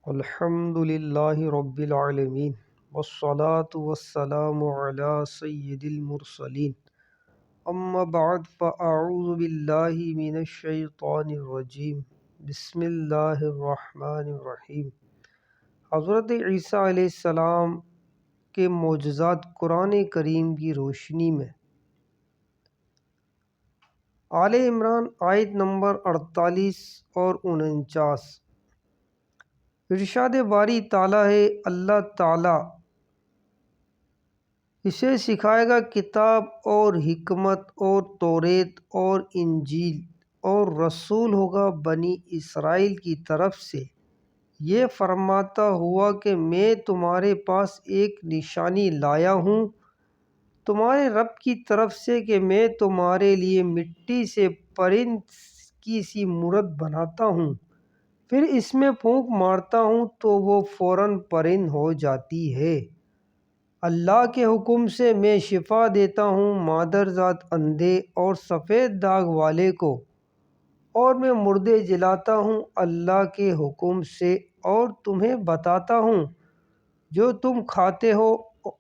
الحمد للہ رب العالمین والصلاة والسلام علی سید المرسلین اما بعد فاعوذ باللہ من الشیطان الرجیم بسم اللہ الرحمن الرحیم۔ حضرت عیسیٰ علیہ السلام کے معجزات قرآن کریم کی روشنی میں آل عمران آیت نمبر 48 اور 49۔ ارشاد باری تعالیٰ ہے، اللہ تعالیٰ اسے سکھائے گا کتاب اور حکمت اور توریت اور انجیل، اور رسول ہوگا بنی اسرائیل کی طرف سے، یہ فرماتا ہوا کہ میں تمہارے پاس ایک نشانی لایا ہوں تمہارے رب کی طرف سے کہ میں تمہارے لیے مٹی سے پرند کی سی مورت بناتا ہوں، پھر اس میں پھونک مارتا ہوں تو وہ فوراً پرند ہو جاتی ہے۔ اللہ کے حکم سے میں شفا دیتا ہوں مادرزاد اندھے اور سفید داغ والے کو، اور میں مردے جلاتا ہوں اللہ کے حکم سے، اور تمہیں بتاتا ہوں جو تم کھاتے ہو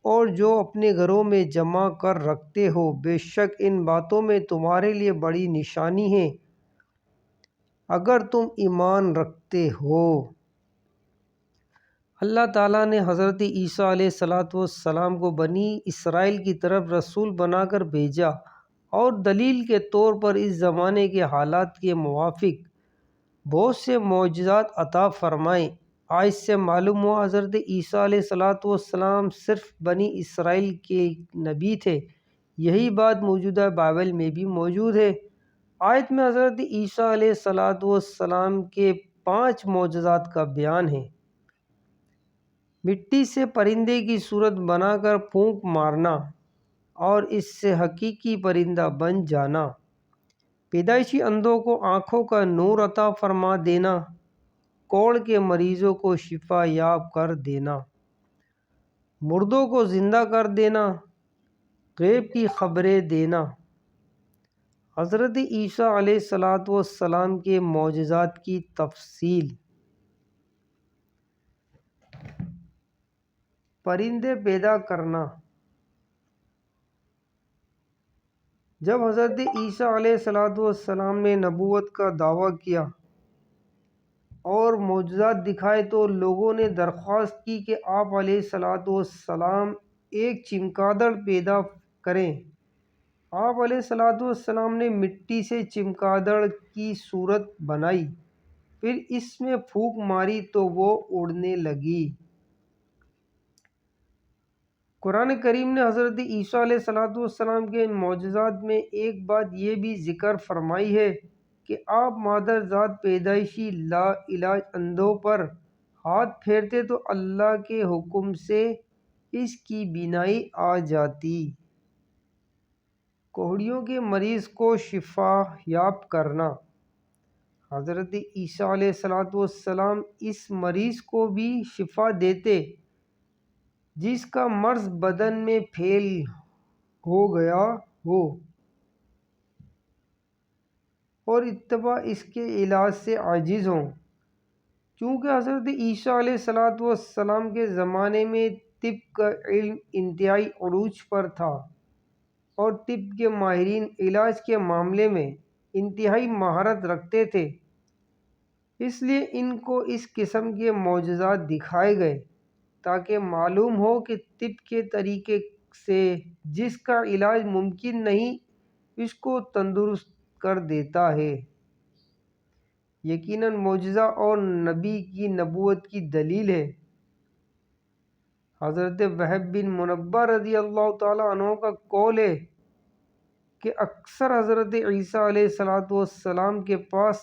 اور جو اپنے گھروں میں جمع کر رکھتے ہو، بے شک ان باتوں میں تمہارے لیے بڑی نشانی ہے اگر تم ایمان رکھتے ہو۔ اللہ تعالیٰ نے حضرت عیسیٰ علیہ السلام کو بنی اسرائیل کی طرف رسول بنا کر بھیجا، اور دلیل کے طور پر اس زمانے کے حالات کے موافق بہت سے معجزات عطا فرمائے۔ آج سے معلوم ہوا حضرت عیسیٰ علیہ السلام صرف بنی اسرائیل کے نبی تھے۔ یہی بات موجودہ بائبل میں بھی موجود ہے۔ آیت میں حضرت عیسیٰ علیہ السلام کے 5 معجزات کا بیان ہے۔ مٹی سے پرندے کی صورت بنا کر پھونک مارنا اور اس سے حقیقی پرندہ بن جانا، پیدائشی اندھوں کو آنکھوں کا نور عطا فرما دینا، کوڑ کے مریضوں کو شفا یاب کر دینا، مردوں کو زندہ کر دینا، غیب کی خبریں دینا۔ حضرت عیسیٰ علیہ السلام کے معجزات کی تفصیل۔ پرندے پیدا کرنا۔ جب حضرت عیسیٰ علیہ السلام نے نبوت کا دعویٰ کیا اور معجزات دکھائے تو لوگوں نے درخواست کی کہ آپ علیہ السلام ایک چمگادڑ پیدا کریں۔ آپ علیہ السلام نے مٹی سے چمگادڑ کی صورت بنائی، پھر اس میں پھونک ماری تو وہ اڑنے لگی۔ قرآن کریم نے حضرت عیسیٰ علیہ السلام کے ان معجزات میں ایک بات یہ بھی ذکر فرمائی ہے کہ آپ مادرزاد پیدائشی لا علاج اندھوں پر ہاتھ پھیرتے تو اللہ کے حکم سے اس کی بینائی آ جاتی۔ کوڑیوں کے مریض کو شفا یاب کرنا۔ حضرت عیسیٰ علیہ السلام اس مریض کو بھی شفا دیتے جس کا مرض بدن میں پھیل ہو گیا ہو اور اتباع اس کے علاج سے عاجز ہوں۔ چونکہ حضرت عیسیٰ علیہ السلام کے زمانے میں طب کا علم انتہائی عروج پر تھا اور طب کے ماہرین علاج کے معاملے میں انتہائی مہارت رکھتے تھے، اس لیے ان کو اس قسم کے معجزات دکھائے گئے تاکہ معلوم ہو کہ طب کے طریقے سے جس کا علاج ممکن نہیں اس کو تندرست کر دیتا ہے۔ یقیناً معجزہ اور نبی کی نبوت کی دلیل ہے۔ حضرت وہب بن منبہ رضی اللہ تعالیٰ عنہ کا قول ہے کہ اکثر حضرت عیسیٰ علیہ السلام کے پاس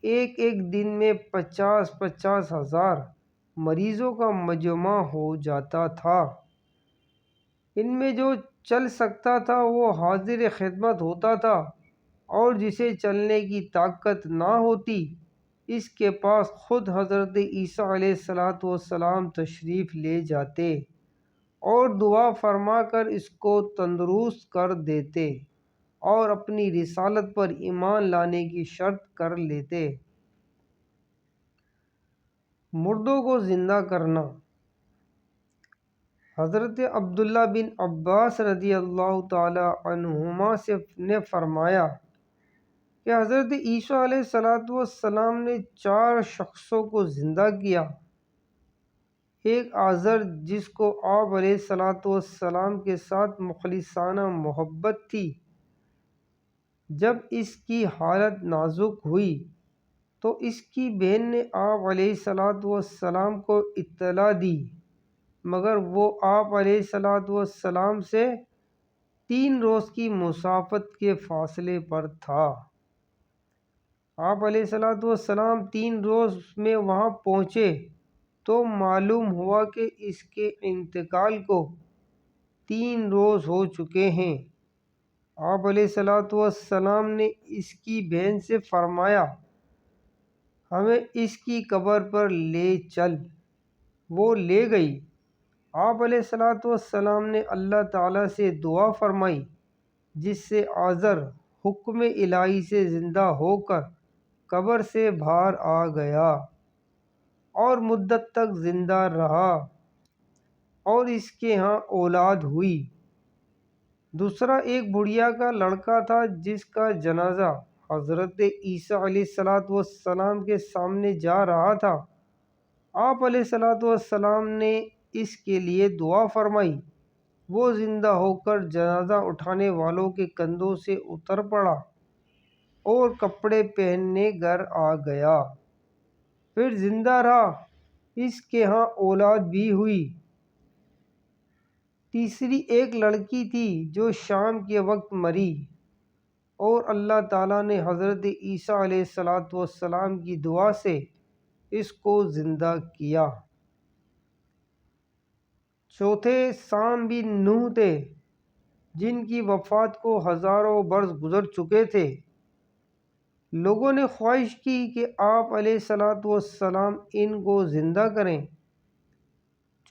ایک دن میں 50 ہزار مریضوں کا مجمع ہو جاتا تھا۔ ان میں جو چل سکتا تھا وہ حاضر خدمت ہوتا تھا، اور جسے چلنے کی طاقت نہ ہوتی اس کے پاس خود حضرت عیسیٰ علیہ السلام تشریف لے جاتے اور دعا فرما کر اس کو تندرست کر دیتے اور اپنی رسالت پر ایمان لانے کی شرط کر لیتے۔ مردوں کو زندہ کرنا۔ حضرت عبداللہ بن عباس رضی اللہ تعالی عنہما سے نے فرمایا کہ حضرت عیسیٰ علیہ السلام نے 4 شخصوں کو زندہ کیا۔ ایک آزر جس کو آپ علیہ السلام کے ساتھ مخلصانہ محبت تھی، جب اس کی حالت نازک ہوئی تو اس کی بہن نے آپ علیہ السلام کو اطلاع دی، مگر وہ آپ علیہ السلام سے 3 روز کی مسافت کے فاصلے پر تھا۔ آپ علیہ السلام 3 روز میں وہاں پہنچے تو معلوم ہوا کہ اس کے انتقال کو 3 روز ہو چکے ہیں۔ آپ علیہ السلام نے اس کی بہن سے فرمایا، ہمیں اس کی قبر پر لے چل۔ وہ لے گئی۔ آپ علیہ السلام نے اللہ تعالیٰ سے دعا فرمائی، جس سے آزر حکم الہی سے زندہ ہو کر قبر سے باہر آ گیا اور مدت تک زندہ رہا اور اس کے ہاں اولاد ہوئی۔ دوسرا ایک بڑھیا کا لڑکا تھا جس کا جنازہ حضرت عیسیٰ علیہ السلام کے سامنے جا رہا تھا۔ آپ علیہ السلام نے اس کے لیے دعا فرمائی۔ وہ زندہ ہو کر جنازہ اٹھانے والوں کے کندھوں سے اتر پڑا اور کپڑے پہننے گھر آ گیا، پھر زندہ رہا، اس کے ہاں اولاد بھی ہوئی۔ تیسری ایک لڑکی تھی جو شام کے وقت مری اور اللہ تعالیٰ نے حضرت عیسیٰ علیہ السلام کی دعا سے اس کو زندہ کیا۔ چوتھے سام بن نوح تھے، جن کی وفات کو ہزاروں برس گزر چکے تھے۔ لوگوں نے خواہش کی کہ آپ علیہ السلام ان کو زندہ کریں،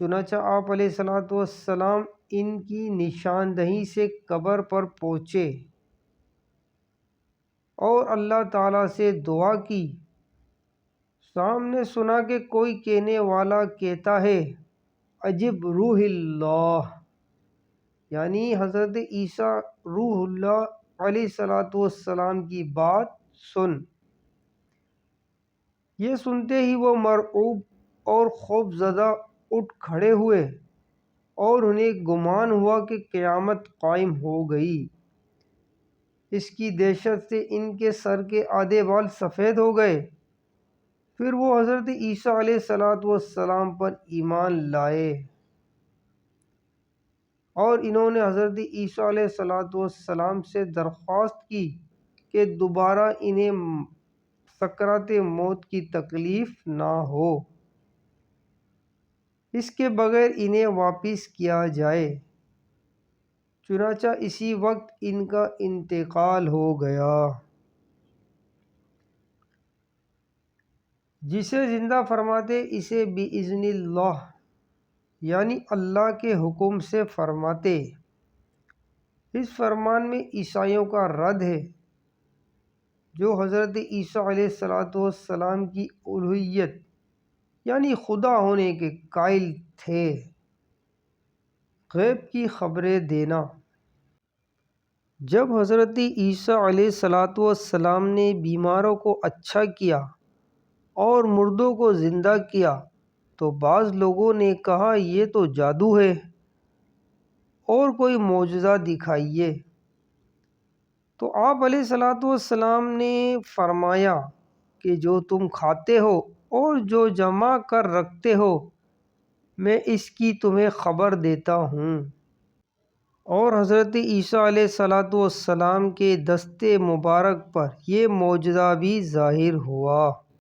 چنانچہ آپ علیہ السلام ان کی نشاندہی سے قبر پر پہنچے اور اللہ تعالیٰ سے دعا کی۔ سام نے سنا کہ کوئی کہنے والا کہتا ہے، عجب روح اللہ، یعنی حضرت عیسیٰ روح اللہ علیہ السلام کی بات سن۔ یہ سنتے ہی وہ مرعوب اور خوف زدہ اٹھ کھڑے ہوئے اور انہیں گمان ہوا کہ قیامت قائم ہو گئی۔ اس کی دہشت سے ان کے سر کے آدھے بال سفید ہو گئے۔ پھر وہ حضرت عیسیٰ علیہ السلام پر ایمان لائے اور انہوں نے حضرت عیسیٰ علیہ السلام سے درخواست کی کہ دوبارہ انہیں سکرات موت کی تکلیف نہ ہو، اس کے بغیر انہیں واپس کیا جائے۔ چنانچہ اسی وقت ان کا انتقال ہو گیا۔ جسے زندہ فرماتے اسے بِإِذْنِ اللہ، یعنی اللہ کے حکم سے فرماتے۔ اس فرمان میں عیسائیوں کا رد ہے، جو حضرت عیسیٰ علیہ السلام کی الوہیت یعنی خدا ہونے کے قائل تھے۔ غیب کی خبریں دینا۔ جب حضرت عیسیٰ علیہ السلام نے بیماروں کو اچھا کیا اور مردوں کو زندہ کیا تو بعض لوگوں نے کہا، یہ تو جادو ہے، اور کوئی معجزہ دکھائیے۔ تو آپ علیہ السلام نے فرمایا کہ جو تم کھاتے ہو اور جو جمع کر رکھتے ہو، میں اس کی تمہیں خبر دیتا ہوں۔ اور حضرت عیسیٰ علیہ السلام کے دست مبارک پر یہ معجزہ بھی ظاہر ہوا۔